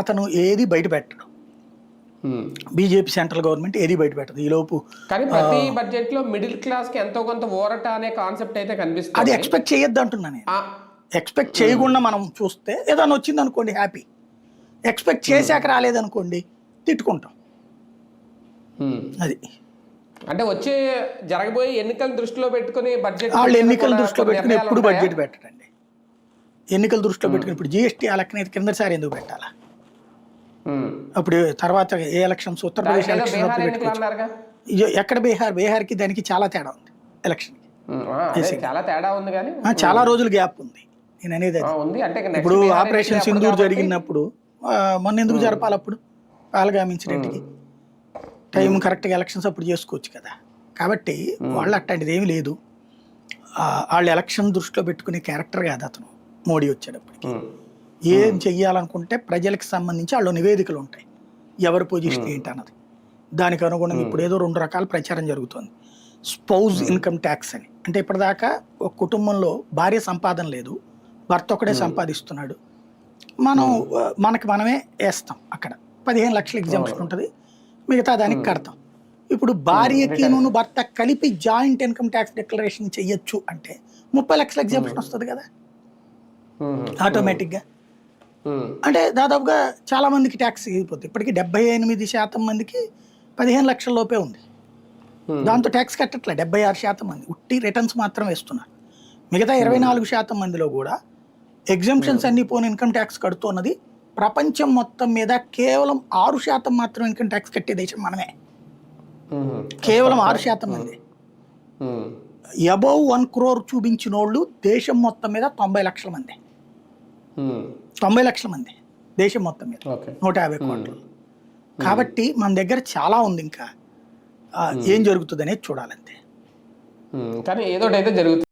అతను ఏది బయట పెట్టడు. బీజేపీ సెంట్రల్ గవర్నమెంట్ ఏది బయట పెట్టదు. ఈ లోపు కానీ ప్రతి బడ్జెట్ లో మిడిల్ క్లాస్ కి ఎంతో కొంత ఊరట అనే కాన్సెప్ట్ అయితే కనిపిస్తుంది. అది ఎక్స్పెక్ట్ చేయొద్దు అంటున్నా నేను. ఎక్స్పెక్ట్ చేయకుండా మనం చూస్తే ఏదైనా వచ్చింది అనుకోండి హ్యాపీ, ఎక్స్పెక్ట్ చేశాక రాలేదనుకోండి తిట్టుకుంటాం. అది అంటే వచ్చే జరగబోయే ఎన్నికల దృష్టిలో పెట్టుకుని బడ్జెట్ వాళ్ళు ఎన్నికల దృష్టిలో పెట్టుకుని ఎప్పుడు బడ్జెట్ పెట్టడండి. ఎన్నికల దృష్టిలో పెట్టుకుని ఇప్పుడు జిఎస్టీ ఆ లెక్కన కిందసారి ఎందుకు పెట్టాలా? అప్పుడు తర్వాత ఏ ఎలక్షన్స్, ఉత్తరప్రదేశ్ ఎలక్షన్ ఎక్కడ బీహార్కి దానికి చాలా తేడా ఉంది. ఎలక్షన్ చాలా తేడా ఉంది కానీ చాలా రోజులు గ్యాప్ ఉంది. నేను అనేది ఇప్పుడు ఆపరేషన్ సింధూర్ జరిగినప్పుడు మొన్న ఎందుకు జరపాలి? అప్పుడు పాల్గామ్ ఇన్సిడెంట్కి టైం కరెక్ట్గా ఎలక్షన్స్ అప్పుడు చేసుకోవచ్చు కదా. కాబట్టి వాళ్ళు అట్లాంటిది ఏమీ లేదు. వాళ్ళు ఎలక్షన్ దృష్టిలో పెట్టుకునే క్యారెక్టర్ కాదు అతను. మోడీ వచ్చేటప్పటికి ఏం చెయ్యాలనుకుంటే ప్రజలకు సంబంధించి వాళ్ళు నివేదికలు ఉంటాయి, ఎవరి పొజిషన్ ఏంటి అన్నది. దానికి అనుగుణంగా ఇప్పుడు ఏదో 2 రకాల ప్రచారం జరుగుతుంది. స్పౌజ్ ఇన్కమ్ ట్యాక్స్ అని, అంటే ఇప్పటిదాకా ఒక కుటుంబంలో భార్య సంపాదన లేదు, భర్త ఒకడే సంపాదిస్తున్నాడు, మనకి మనమే వేస్తాం. అక్కడ 15 లక్షల ఎగ్జామ్షన్ ఉంటుంది, మిగతా దానికి కడతాం. ఇప్పుడు భార్యకి భర్త కలిపి జాయింట్ ఇన్కమ్ ట్యాక్స్ డిక్లరేషన్ చెయ్యొచ్చు అంటే 30 లక్షల ఎగ్జామ్షన్ వస్తుంది కదా ఆటోమేటిక్గా. అంటే దాదాపుగా చాలా మందికి ట్యాక్స్ అయిపోతుంది. ఇప్పటికీ 78% మందికి 15 లక్షల లోపే ఉంది. దాంతో ట్యాక్స్ కట్టట్లే 76% మంది ఉట్టి రిటర్న్స్ మాత్రం వేస్తున్నారు. మిగతా 24% మందిలో కూడా ఎగ్జామ్షన్స్ అన్ని పోని ఇన్కమ్ ట్యాక్స్ కడుతున్నది. ప్రపంచం మొత్తం మీద కేవలం 6% మాత్రం ఇన్కమ్ ట్యాక్స్ కట్టే దేశం మనమే. కేవలం 6% మంది. అబౌవ్ 1 crore చూపించిన వాళ్ళు దేశం మొత్తం మీద 90 లక్షల మంది. 90 లక్షల మంది దేశం మొత్తం మీద 150 కోట్లు. కాబట్టి మన దగ్గర చాలా ఉంది, ఇంకా ఏం జరుగుతుంది అనేది చూడాలంతే. కానీ ఏదోటైతే జరుగుతుంది.